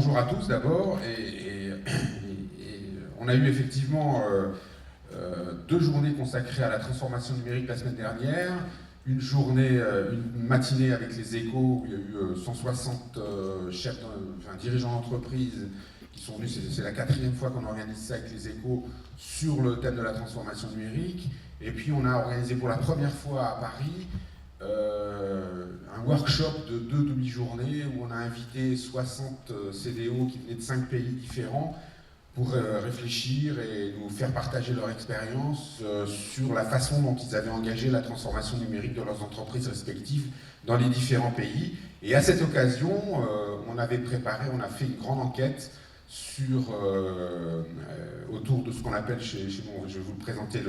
Bonjour à tous d'abord, on a eu effectivement 2 journées consacrées à la transformation numérique la semaine dernière, une matinée avec les Échos où il y a eu 160 dirigeants d'entreprise qui sont venus, c'est la 4e fois qu'on organise ça avec les Échos sur le thème de la transformation numérique, et puis on a organisé pour la première fois à Paris un workshop de 2 demi-journées où on a invité 60 CDO qui venaient de 5 pays différents pour réfléchir et nous faire partager leur expérience sur la façon dont ils avaient engagé la transformation numérique de leurs entreprises respectives dans les différents pays. Et à cette occasion, on a fait une grande enquête autour de ce qu'on appelle chez nous, je vais vous le présenter,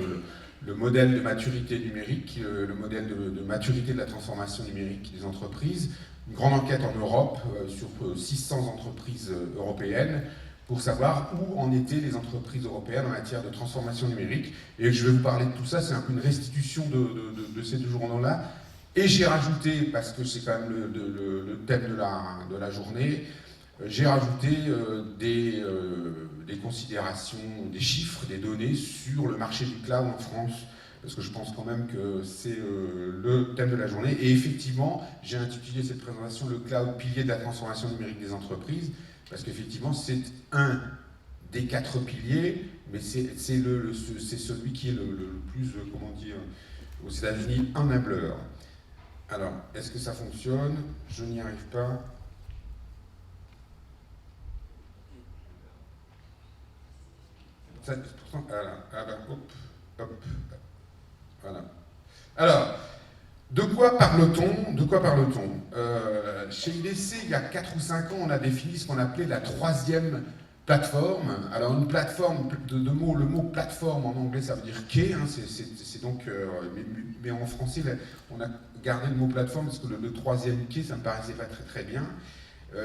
le modèle de maturité numérique, le modèle de maturité de la transformation numérique des entreprises. Une grande enquête en Europe sur 600 entreprises européennes pour savoir où en étaient les entreprises européennes en matière de transformation numérique. Et je vais vous parler de tout ça, c'est un peu une restitution de ces 2 journaux-là. Et j'ai rajouté, parce que c'est quand même le thème de la journée, j'ai rajouté des considérations, des chiffres, des données sur le marché du cloud en France, parce que je pense quand même que c'est le thème de la journée. Et effectivement, j'ai intitulé cette présentation « Le cloud, pilier de la transformation numérique des entreprises », parce qu'effectivement, c'est un des 4 piliers, mais c'est celui qui est le plus, comment dire, aux États-Unis, enabler. Alors, est-ce que ça fonctionne? Je n'y arrive pas. Voilà. Alors, de quoi parle-t-on? Chez IDC, il y a 4 ou 5 ans, on a défini ce qu'on appelait la 3e plateforme. Alors, une plateforme, le mot plateforme en anglais, ça veut dire quai, hein, c'est donc, mais en français, on a gardé le mot plateforme parce que le 3e quai, ça me paraissait pas très très bien.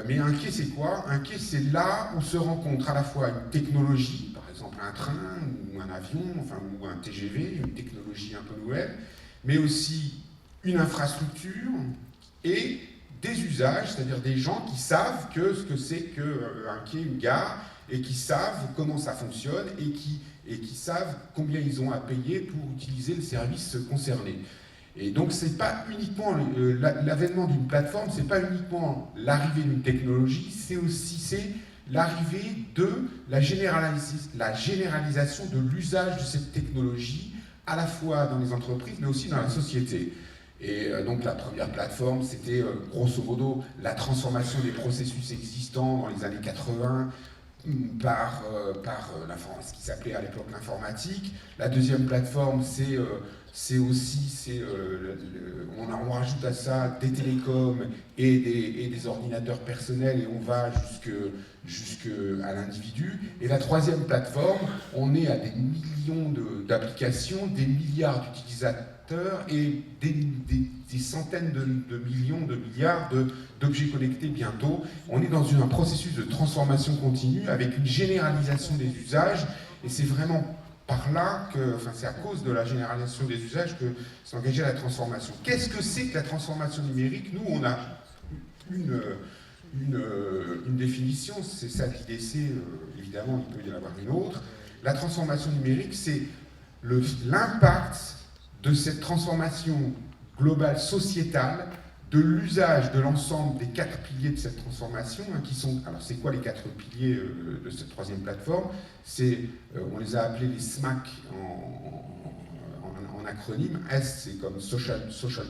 Mais un quai, c'est quoi? Un quai, c'est là où se rencontre à la fois une technologie, par exemple un train ou un avion, ou un TGV, une technologie un peu nouvelle, mais aussi une infrastructure et des usages, c'est-à-dire des gens qui savent ce que c'est qu'un quai, une gare, et qui savent comment ça fonctionne et qui savent combien ils ont à payer pour utiliser le service concerné. Et donc, c'est pas uniquement l'avènement d'une plateforme, c'est pas uniquement l'arrivée d'une technologie, c'est l'arrivée de la généralisation de l'usage de cette technologie, à la fois dans les entreprises, mais aussi dans la société. Et donc, la première plateforme, c'était grosso modo la transformation des processus existants dans les années 80 par ce qui s'appelait à l'époque l'informatique. La deuxième plateforme, on rajoute à ça des télécoms et des ordinateurs personnels et on va jusqu'à l'individu. Et la troisième plateforme, on est à des millions d'applications, des milliards d'utilisateurs et des centaines de millions, de milliards d'objets connectés bientôt. On est dans un processus de transformation continue avec une généralisation des usages et c'est vraiment par là c'est à cause de la généralisation des usages que s'est engagée la transformation. Qu'est-ce que c'est que la transformation numérique? Nous, on a une définition, c'est ça d'IDC, évidemment, il peut y en avoir une autre. La transformation numérique, c'est l'impact de cette transformation globale sociétale, de l'usage de l'ensemble des 4 piliers de cette transformation, qui sont... Alors, c'est quoi les 4 piliers de cette troisième plateforme? On les a appelés les SMAC en acronyme. S, c'est comme social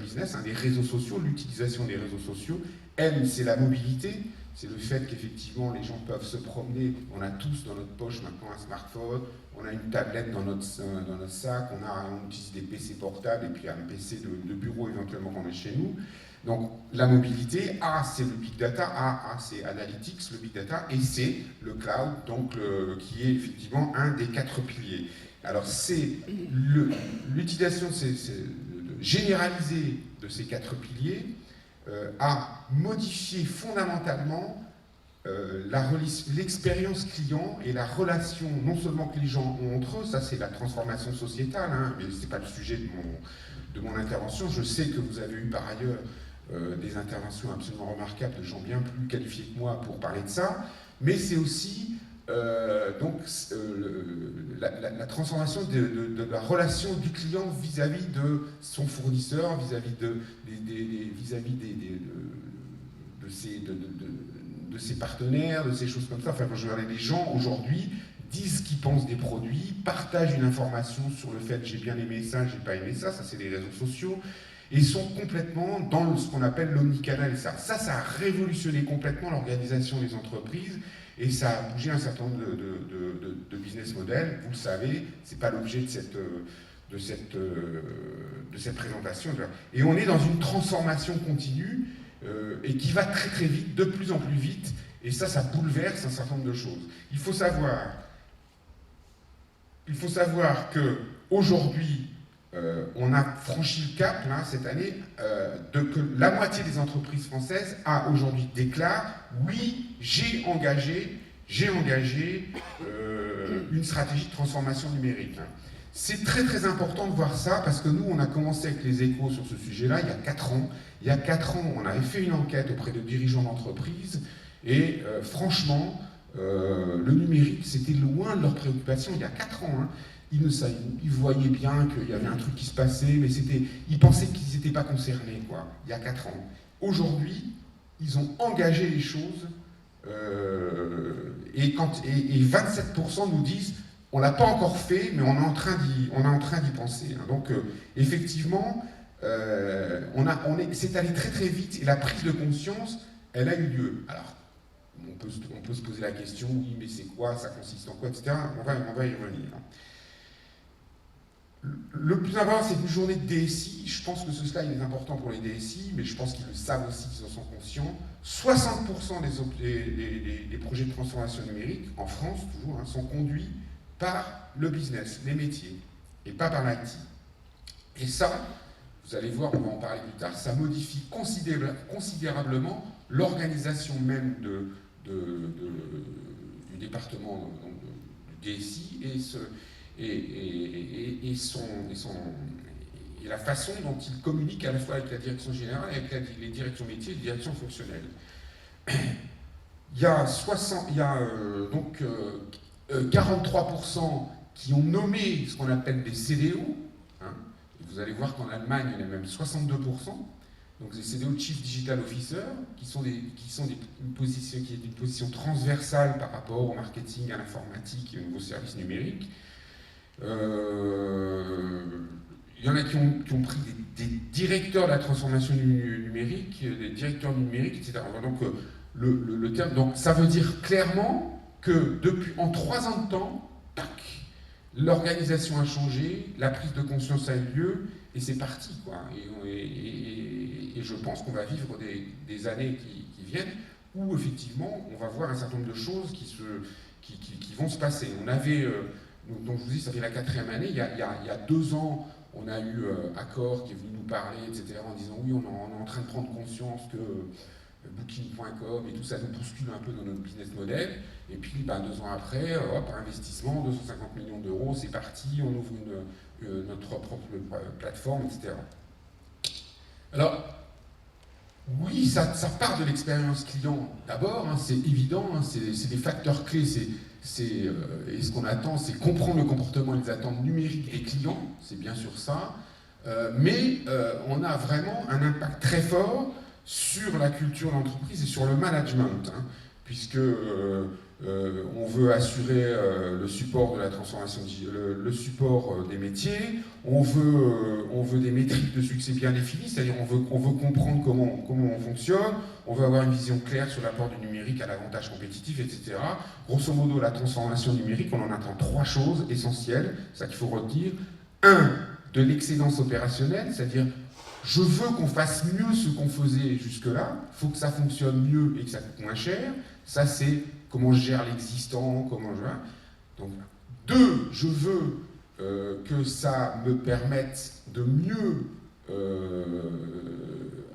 business, les réseaux sociaux, l'utilisation des réseaux sociaux. M, c'est la mobilité, c'est le fait qu'effectivement les gens peuvent se promener. On a tous dans notre poche maintenant un smartphone, on a une tablette dans notre sac, on utilise des PC portables et puis un PC de bureau éventuellement qu'on a chez nous. Donc la mobilité, A c'est le big data, A c'est analytics, le big data, et C le cloud, donc qui est effectivement un des 4 piliers. Alors c'est l'utilisation généralisée de ces 4 piliers a modifié fondamentalement l'expérience client et la relation non seulement que les gens ont entre eux, ça c'est la transformation sociétale, mais ce n'est pas le sujet de mon intervention. Je sais que vous avez eu par ailleurs des interventions absolument remarquables de gens bien plus qualifiés que moi pour parler de ça, mais c'est aussi la transformation de la relation du client vis-à-vis de son fournisseur, vis-à-vis de ses partenaires, de ces choses comme ça. Enfin, quand je regarde les gens aujourd'hui disent ce qu'ils pensent des produits, partagent une information sur le fait j'ai bien aimé ça, j'ai pas aimé ça, ça c'est les réseaux sociaux, et sont complètement dans ce qu'on appelle l'omnicanal. Et ça a révolutionné complètement l'organisation des entreprises, et ça a bougé un certain nombre de business models. Vous le savez, c'est pas l'objet de cette présentation. Et on est dans une transformation continue, et qui va très très vite, de plus en plus vite, et ça bouleverse un certain nombre de choses. Il faut savoir qu'aujourd'hui, on a franchi le cap, là, cette année, que la moitié des entreprises françaises aujourd'hui déclarent « Oui, j'ai engagé une stratégie de transformation numérique ». C'est très très important de voir ça, parce que nous, on a commencé avec les Échos sur ce sujet-là il y a 4 ans. Il y a 4 ans, on avait fait une enquête auprès de dirigeants d'entreprises, et franchement, le numérique, c'était loin de leurs préoccupations il y a 4 ans. Hein. Ils voyaient bien qu'il y avait un truc qui se passait, mais ils pensaient qu'ils n'étaient pas concernés, quoi, il y a 4 ans. Aujourd'hui, ils ont engagé les choses, et 27% nous disent on ne l'a pas encore fait, mais on est en train d'y penser. Hein. Donc, effectivement, c'est allé très très vite, et la prise de conscience, elle a eu lieu. Alors, on peut se poser la question, oui, mais c'est quoi, ça consiste en quoi, etc. On va y revenir. Le plus important, c'est une journée de DSI. Je pense que ce slide est important pour les DSI, mais je pense qu'ils le savent aussi, qu'ils en sont conscients. 60% des projets de transformation numérique, en France toujours, hein, sont conduits par le business, les métiers, et pas par l'IT. Et ça, vous allez voir, on va en parler plus tard, ça modifie considérablement l'organisation même du département du DSI et la façon dont il communique à la fois avec la direction générale, avec les directions métiers et les directions fonctionnelles. Il y a 43% qui ont nommé ce qu'on appelle des CDO. Hein. Vous allez voir qu'en Allemagne, il y en a même 62%. Donc des CDO, Chief Digital Officer, qui est une position transversale par rapport au marketing, à l'informatique et aux nouveaux services numériques. Il y en a qui ont pris des directeurs de la transformation numérique, des directeurs numériques, etc. Donc, le terme, donc ça veut dire clairement que en 3 ans de temps, tac, l'organisation a changé, la prise de conscience a eu lieu, et c'est parti, quoi. Et je pense qu'on va vivre des années qui viennent où effectivement on va voir un certain nombre de choses qui vont se passer. On avait, donc je vous dis, ça fait la 4e année, il y a 2 ans, on a eu Accor qui est venu nous parler, etc., en disant oui, on est en train de prendre conscience que Booking.com et tout ça nous bouscule un peu dans notre business model. Et puis 2 ans après, hop, investissement, 250 millions d'euros, c'est parti, on ouvre notre propre plateforme, etc. Alors, oui, ça part de l'expérience client d'abord, hein, c'est évident, hein, c'est des facteurs clés, et ce qu'on attend, c'est comprendre le comportement et les attentes numériques des clients, c'est bien sûr ça, mais on a vraiment un impact très fort sur la culture d'entreprise et sur le management, hein, puisque on veut assurer le support de la transformation, le support des métiers, on veut des métriques de succès bien définies, c'est-à-dire on veut comprendre comment on fonctionne, on veut avoir une vision claire sur l'apport du numérique à l'avantage compétitif, etc. Grosso modo, la transformation numérique, on en attend 3 choses essentielles, c'est ça qu'il faut retenir. 1, de l'excellence opérationnelle, c'est-à-dire je veux qu'on fasse mieux ce qu'on faisait jusque-là, il faut que ça fonctionne mieux et que ça coûte moins cher. Ça, c'est comment je gère l'existant, comment je... Donc, 2, je veux que ça me permette de mieux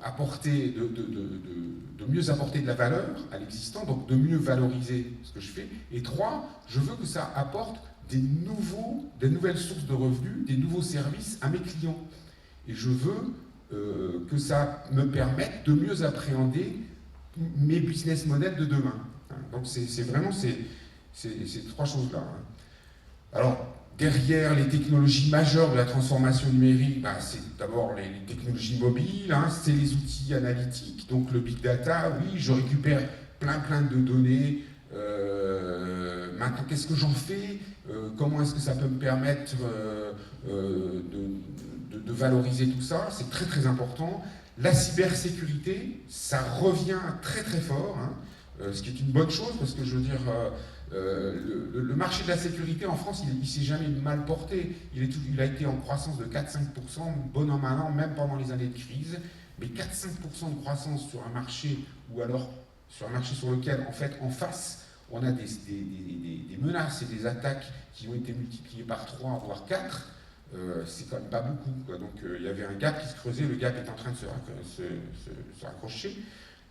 apporter, de mieux apporter de la valeur à l'existant, donc de mieux valoriser ce que je fais. Et 3, je veux que ça apporte des nouvelles sources de revenus, des nouveaux services à mes clients. Et je veux que ça me permette de mieux appréhender mes business models de demain. hein. Donc c'est vraiment ces trois choses-là, hein. Alors, derrière les technologies majeures de la transformation numérique, bah, c'est d'abord les technologies mobiles, hein, c'est les outils analytiques, donc le big data, oui, je récupère plein de données. Maintenant, qu'est-ce que j'en fais? Comment est-ce que ça peut me permettre de valoriser tout ça? C'est très important. La cybersécurité, ça revient très fort, hein, ce qui est une bonne chose, parce que je veux dire, le marché de la sécurité en France, il ne s'est jamais mal porté. Il a été en croissance de 4-5%, bon an, mal an, même pendant les années de crise. Mais 4-5% de croissance sur un marché, ou alors sur un marché sur lequel, en fait, en face, on a des menaces et des attaques qui ont été multipliées par 3, voire 4, c'est quand même pas beaucoup, quoi. Donc il y avait un gap qui se creusait, le gap est en train de se raccrocher.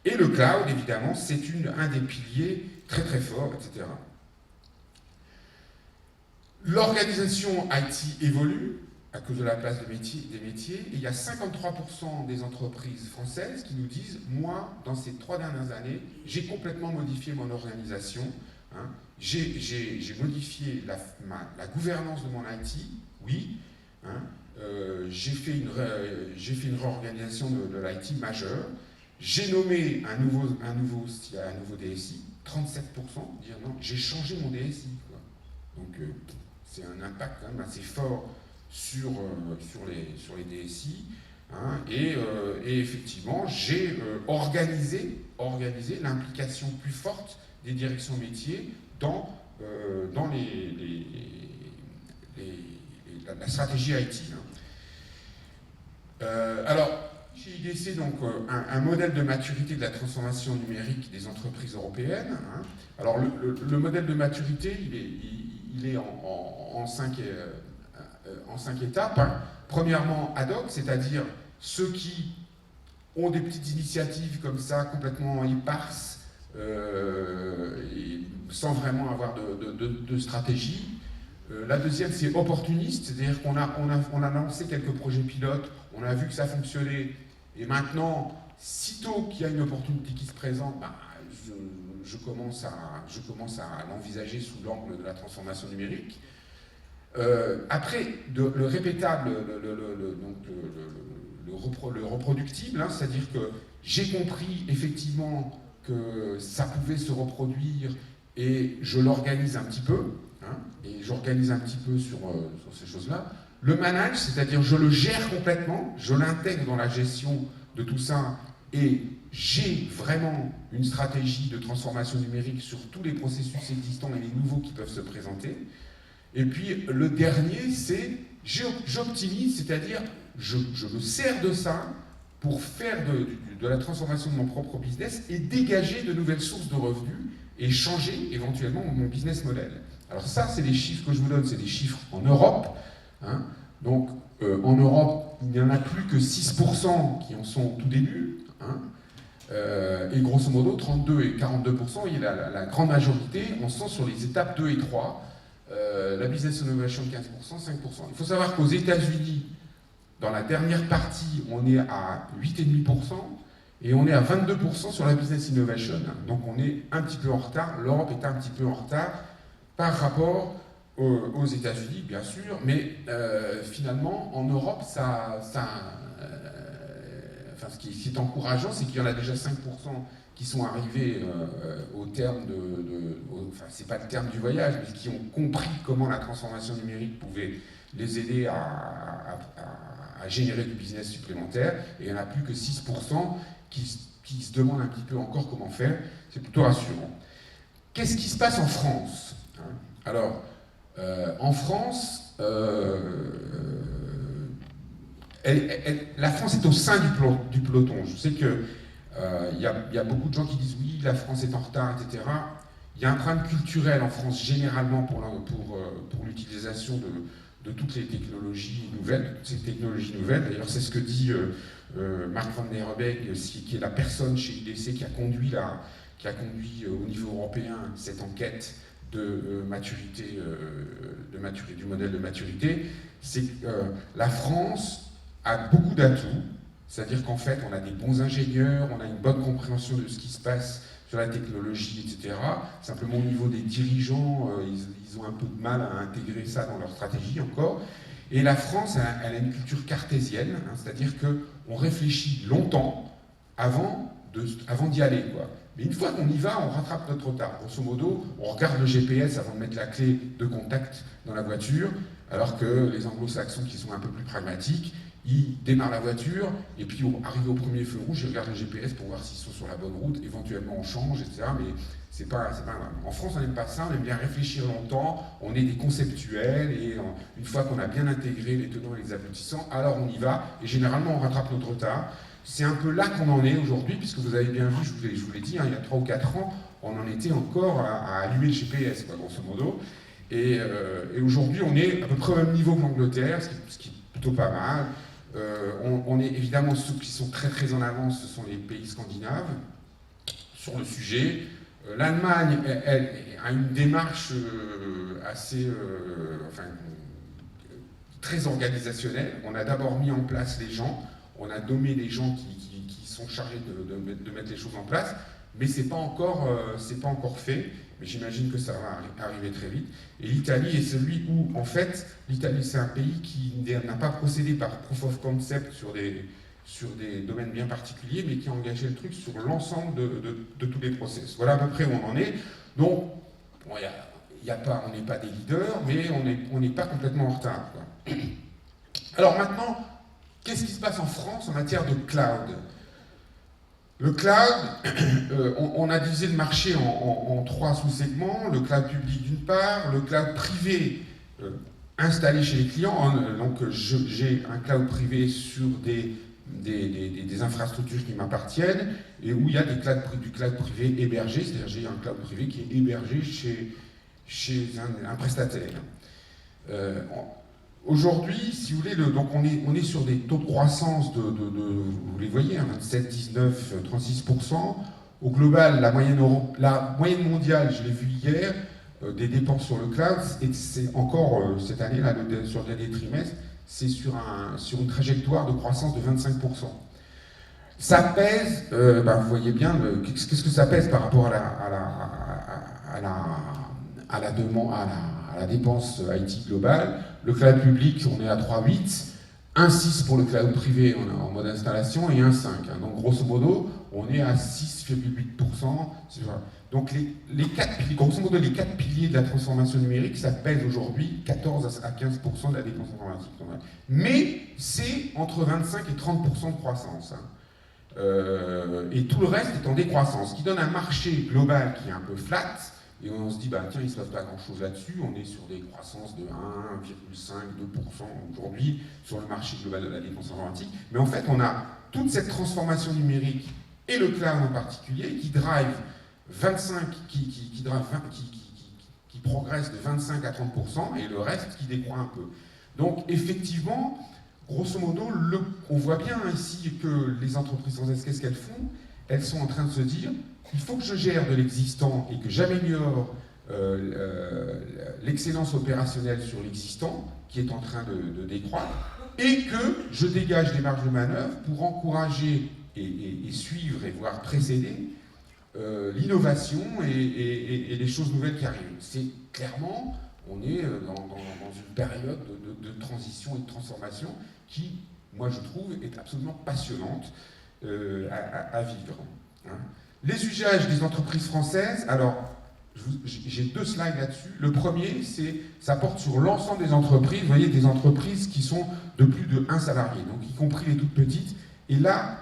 Et le cloud, évidemment, c'est un des piliers très forts, etc. L'organisation IT évolue à cause de la place des métiers, et il y a 53% des entreprises françaises qui nous disent « Moi, dans ces 3 dernières années, j'ai complètement modifié mon organisation, hein. J'ai modifié la gouvernance de mon IT, oui, hein. J'ai fait une réorganisation de l'IT majeure, j'ai nommé un nouveau DSI, 37% dire non, j'ai changé mon DSI, quoi. » Donc c'est un impact quand même assez fort sur les DSI, hein, et effectivement, j'ai organisé l'implication plus forte des directions métiers dans la stratégie IT, hein. Alors, chez IDC, donc, un modèle de maturité de la transformation numérique des entreprises européennes, hein. Alors, le modèle de maturité, il est en 5 étapes, hein. Premièrement, ad hoc, c'est-à-dire ceux qui ont des petites initiatives comme ça, complètement éparses, sans vraiment avoir de stratégie. La deuxième, c'est opportuniste, c'est-à-dire qu'on a lancé quelques projets pilotes, on a vu que ça fonctionnait, et maintenant, sitôt qu'il y a une opportunité qui se présente, bah, je commence à l'envisager sous l'angle de la transformation numérique. Après, le répétable, le reproductible, hein, c'est-à-dire que j'ai compris effectivement que ça pouvait se reproduire et je l'organise un petit peu, hein, et j'organise un petit peu sur ces choses-là. Le manage, c'est-à-dire je le gère complètement, je l'intègre dans la gestion de tout ça et j'ai vraiment une stratégie de transformation numérique sur tous les processus existants et les nouveaux qui peuvent se présenter. Et puis le dernier, c'est j'optimise, c'est-à-dire je me sers de ça pour faire de la transformation de mon propre business et dégager de nouvelles sources de revenus et changer éventuellement mon business model. Alors ça, c'est les chiffres que je vous donne, c'est des chiffres en Europe, hein. Donc en Europe, il n'y en a plus que 6% qui en sont au tout début, hein. Et grosso modo, 32 et 42%, il y a la grande majorité, on sent sur les étapes 2 et 3, la business innovation 15%, 5%. Il faut savoir qu'aux États-Unis, dans la dernière partie, on est à 8,5% et on est à 22% sur la business innovation. Donc on est un petit peu en retard, l'Europe est un petit peu en retard par rapport aux États-Unis, bien sûr, mais finalement, en Europe, ce qui est encourageant, c'est qu'il y en a déjà 5% qui sont arrivés au terme enfin, c'est pas le terme du voyage, mais qui ont compris comment la transformation numérique pouvait les aider à générer du business supplémentaire, et il n'y en a plus que 6% qui se demandent un petit peu encore comment faire. C'est plutôt rassurant. Qu'est-ce qui se passe en France, hein? Alors, en France, la France est au sein du peloton. Je sais qu'il y a beaucoup de gens qui disent oui, la France est en retard, etc. Il y a un problème culturel en France généralement pour l'utilisation de toutes les technologies nouvelles, toutes ces technologies nouvelles. D'ailleurs, c'est ce que dit Marc van der Rebek, qui est la personne chez IDC qui a conduit au niveau européen cette enquête de maturité, du modèle de maturité. C'est que la France a beaucoup d'atouts, c'est-à-dire qu'en fait, on a des bons ingénieurs, on a une bonne compréhension de ce qui se passe sur la technologie, etc. Simplement au niveau des dirigeants, ils ont un peu de mal à intégrer ça dans leur stratégie encore. Et la France, elle a une culture cartésienne, hein, c'est-à-dire qu'on réfléchit longtemps avant d'y aller, quoi. Mais une fois qu'on y va, on rattrape notre retard. Grosso modo, on regarde le GPS avant de mettre la clé de contact dans la voiture, alors que les anglo-saxons qui sont un peu plus pragmatiques, ils démarrent la voiture, et puis arrivé au premier feu rouge, ils regardent le GPS pour voir s'ils sont sur la bonne route, éventuellement on change, etc. Mais c'est pas grave. En France, on n'aime pas ça, on aime bien réfléchir longtemps, on est des conceptuels, et une fois qu'on a bien intégré les tenants et les aboutissants, alors on y va, et généralement on rattrape notre retard. C'est un peu là qu'on en est aujourd'hui, puisque vous avez bien vu, je vous l'ai dit, hein, il y a 3 ou 4 ans, on en était encore à allumer le GPS, quoi, grosso modo. Et aujourd'hui, on est à peu près au même niveau que l'Angleterre, ce qui est plutôt pas mal. On est évidemment, ceux qui sont très très en avance, ce sont les pays scandinaves sur le sujet. L'Allemagne, elle a une démarche assez, très organisationnelle. On a d'abord mis en place les gens, on a nommé les gens qui sont chargés de mettre les choses en place, mais c'est pas encore fait. Mais j'imagine que ça va arriver très vite. Et l'Italie est celui où, en fait, l'Italie c'est un pays qui n'a pas procédé par proof of concept sur des domaines bien particuliers, mais qui a engagé le truc sur l'ensemble de tous les process. Voilà à peu près où on en est. Donc, bon, on n'est pas des leaders, mais on n'est pas complètement en retard, quoi. Alors maintenant, qu'est-ce qui se passe en France en matière de cloud ? Le cloud, on a divisé le marché en 3 sous-segments. Le cloud public d'une part, le cloud privé installé chez les clients. Donc j'ai un cloud privé sur des infrastructures qui m'appartiennent, et où il y a du cloud privé hébergé, c'est-à-dire j'ai un cloud privé qui est hébergé chez un prestataire. Aujourd'hui, si vous voulez, donc on est sur des taux de croissance vous les voyez, 27, 19, 36%. Au global, la moyenne mondiale, je l'ai vu hier, des dépenses sur le cloud, et c'est encore cette année, là, sur le dernier trimestre, c'est sur une trajectoire de croissance de 25%. Ça pèse, vous voyez bien, qu'est-ce que ça pèse par rapport à la demande, à la dépense IT globale. Le cloud public, on est à 3,8, 1,6 pour le cloud privé en mode installation et 1,5. Hein. Donc grosso modo, on est à 6,8%. Donc grosso modo, les 4 piliers de la transformation numérique, ça pèse aujourd'hui 14 à 15% de la dépense informatique. Mais c'est entre 25 et 30% de croissance. Hein. Et tout le reste est en décroissance, ce qui donne un marché global qui est un peu flat. Et on se dit, tiens, il ne se passe pas grand-chose là-dessus, on est sur des croissances de 1,5, 2% aujourd'hui sur le marché global de la dépense informatique. Mais en fait, on a toute cette transformation numérique, et le cloud en particulier, qui progresse de 25 à 30%, et le reste qui décroît un peu. Donc, effectivement, grosso modo, on voit bien ici que les entreprises françaises, qu'est-ce qu'elles font ? Elles sont en train de se dire, il faut que je gère de l'existant et que j'améliore l'excellence opérationnelle sur l'existant, qui est en train de décroître, et que je dégage des marges de manœuvre pour encourager et suivre et voire précéder l'innovation et les choses nouvelles qui arrivent. C'est clairement, on est dans une période de transition et de transformation qui, moi je trouve, est absolument passionnante à vivre. Hein. Les usages des entreprises françaises, alors j'ai 2 slides là-dessus. Le premier, ça porte sur l'ensemble des entreprises. Vous voyez, des entreprises qui sont de plus de 1 salarié, donc y compris les toutes petites. Et là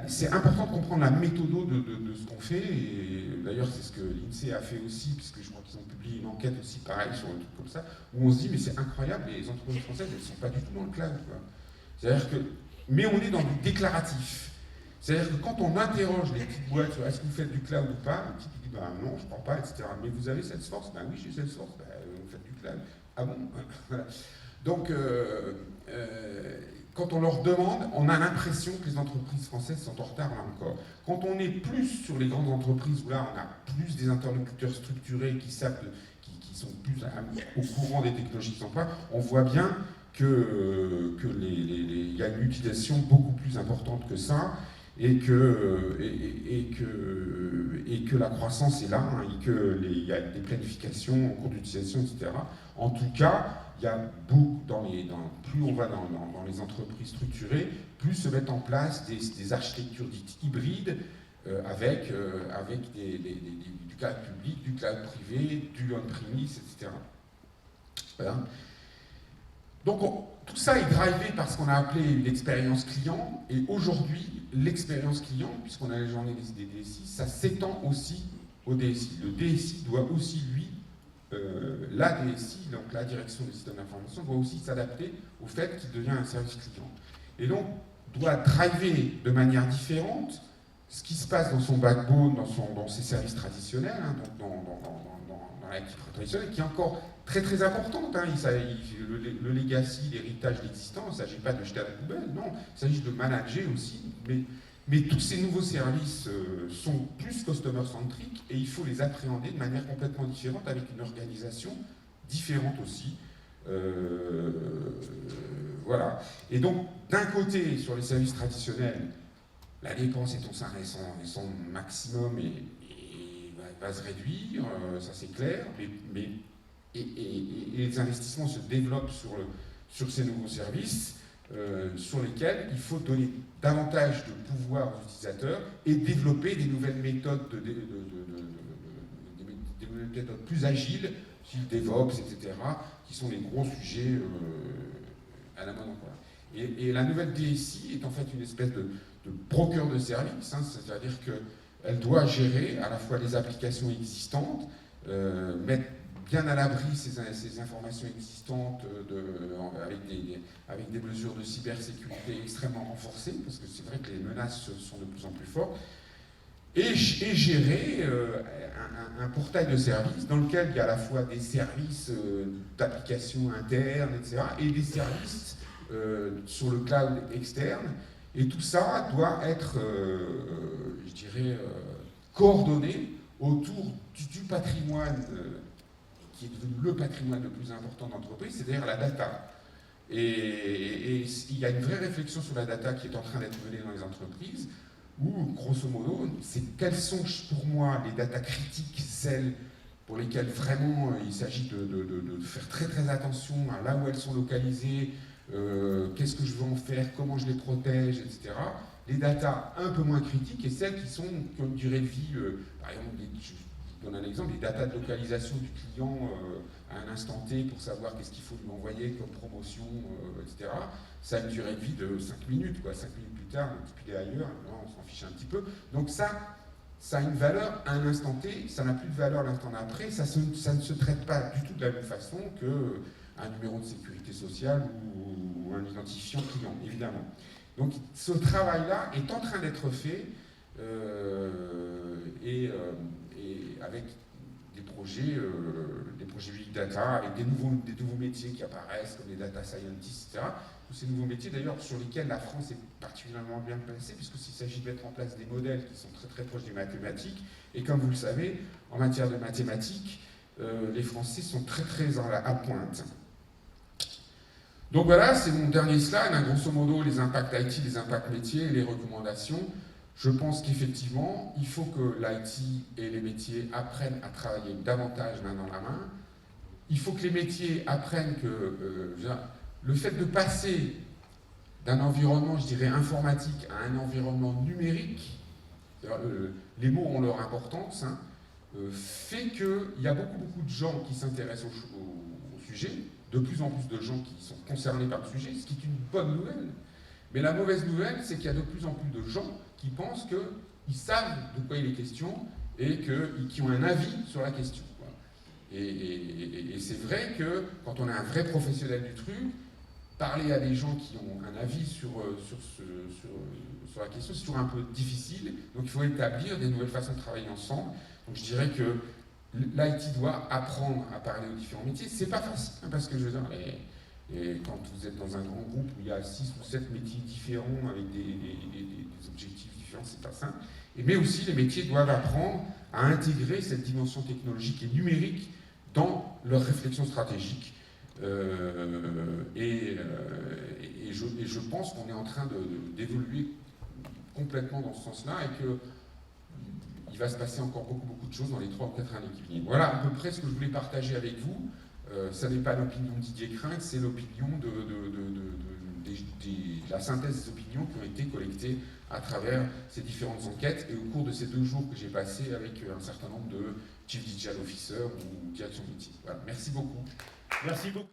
c'est important de comprendre la méthode de ce qu'on fait. Et d'ailleurs, c'est ce que l'INSEE a fait aussi, puisque je crois qu'ils ont publié une enquête aussi pareil sur un truc comme ça, où on se dit, mais c'est incroyable, les entreprises françaises, elles ne sont pas du tout dans le cloud. C'est-à-dire que, mais on est dans du déclaratif. C'est-à-dire que quand on interroge les petites boîtes sur est-ce que vous faites du cloud ou pas, le type dit non, je ne crois pas, etc. Mais vous avez Salesforce ? Oui, j'ai Salesforce. Vous faites du cloud. Ah bon ? Voilà. Donc, quand on leur demande, on a l'impression que les entreprises françaises sont en retard là encore. Quand on est plus sur les grandes entreprises, où là on a plus des interlocuteurs structurés qui savent, qui sont plus au courant des technologies qui sont pas, on voit bien qu'il y a une utilisation beaucoup plus importante que ça. Et que que la croissance est là, hein, et qu'il y a des planifications en cours d'utilisation, etc. En tout cas, il y a beaucoup, plus on va dans les entreprises structurées, plus se mettent en place des architectures dites hybrides avec du cloud public, du cloud privé, du on-premise, etc. Voilà. Donc tout ça est drivé par ce qu'on a appelé l'expérience client, et aujourd'hui, l'expérience client, puisqu'on a les journées des DSI, ça s'étend aussi au DSI. Le DSI doit aussi, lui, la DSI, donc la direction des systèmes d'information, doit aussi s'adapter au fait qu'il devient un service client. Et donc, doit driver de manière différente ce qui se passe dans son backbone, dans ses services traditionnels, hein, dans l'équipe traditionnelle, qui est encore très très importante. Hein. Le legacy, l'héritage existant, il ne s'agit pas de jeter à la poubelle, non, il s'agit de manager aussi. Mais tous ces nouveaux services sont plus customer-centric et il faut les appréhender de manière complètement différente, avec une organisation différente aussi. Voilà. Et donc, d'un côté, sur les services traditionnels, la dépense est son maximum et va se réduire, ça c'est clair, et les investissements se développent sur ces nouveaux services sur lesquels il faut donner davantage de pouvoir aux utilisateurs et développer des nouvelles méthodes, des méthodes plus agiles, style DevOps, etc., qui sont les gros sujets à la mode encore. Et la nouvelle DSI est en fait une espèce de broker de services, hein, c'est-à-dire qu'elle doit gérer à la fois les applications existantes, mettre bien à l'abri ces informations existantes avec des mesures de cybersécurité extrêmement renforcées, parce que c'est vrai que les menaces sont de plus en plus fortes, et gérer un portail de services dans lequel il y a à la fois des services d'applications internes, etc., et des services sur le cloud externe. Et tout ça doit être, je dirais, coordonné autour du patrimoine qui est devenu le patrimoine le plus important d'entreprise, c'est-à-dire la data. Et il y a une vraie réflexion sur la data qui est en train d'être menée dans les entreprises, où, grosso modo, c'est quelles sont pour moi les data critiques, celles pour lesquelles vraiment il s'agit de faire très très attention à là où elles sont localisées, qu'est-ce que je veux en faire, comment je les protège, etc. Les datas un peu moins critiques et celles qui ont une durée de vie, par exemple, je donne un exemple, les datas de localisation du client à un instant T pour savoir qu'est-ce qu'il faut lui envoyer comme promotion, etc. Ça a une durée de vie de 5 minutes, quoi. 5 minutes plus tard, il est ailleurs, on s'en fiche un petit peu. Donc ça a une valeur à un instant T, ça n'a plus de valeur l'instant d'après, ça ne se traite pas du tout de la même façon qu'un numéro de sécurité sociale ou un identifiant client, évidemment. Donc ce travail-là est en train d'être fait et avec des projets Big Data, avec des nouveaux métiers qui apparaissent, comme les data scientists, etc. Tous ces nouveaux métiers, d'ailleurs, sur lesquels la France est particulièrement bien placée, puisqu'il s'agit de mettre en place des modèles qui sont très très proches des mathématiques. Et comme vous le savez, en matière de mathématiques, les Français sont très très à pointe. Donc voilà, c'est mon dernier slide, hein, grosso modo, les impacts IT, les impacts métiers, les recommandations. Je pense qu'effectivement, il faut que l'IT et les métiers apprennent à travailler davantage main dans la main. Il faut que les métiers apprennent que le fait de passer d'un environnement, je dirais, informatique à un environnement numérique, les mots ont leur importance, hein, fait qu'il y a beaucoup de gens qui s'intéressent au sujet, de plus en plus de gens qui sont concernés par le sujet, ce qui est une bonne nouvelle. Mais la mauvaise nouvelle, c'est qu'il y a de plus en plus de gens qui pensent qu'ils savent de quoi il est question et qui ont un avis sur la question. Et c'est vrai que quand on est un vrai professionnel du truc, parler à des gens qui ont un avis sur la question, c'est toujours un peu difficile. Donc il faut établir des nouvelles façons de travailler ensemble. Donc je dirais que l'IT doit apprendre à parler aux différents métiers. C'est pas facile, hein, parce que je veux dire, et quand vous êtes dans un grand groupe où il y a 6 ou 7 métiers différents avec des objectifs différents, c'est pas simple. Mais aussi, les métiers doivent apprendre à intégrer cette dimension technologique et numérique dans leur réflexion stratégique. Et je pense qu'on est en train d'évoluer complètement dans ce sens-là et qu'il va se passer encore beaucoup de choses dans les 3 ou 4 années qui viennent. Voilà à peu près ce que je voulais partager avec vous. Ça n'est pas l'opinion de Didier Crinck, c'est l'opinion de la synthèse des opinions qui ont été collectées à travers ces différentes enquêtes et au cours de ces 2 jours que j'ai passés avec un certain nombre de Chief Digital Officers ou direction d'outils. Voilà. Merci beaucoup. Merci beaucoup.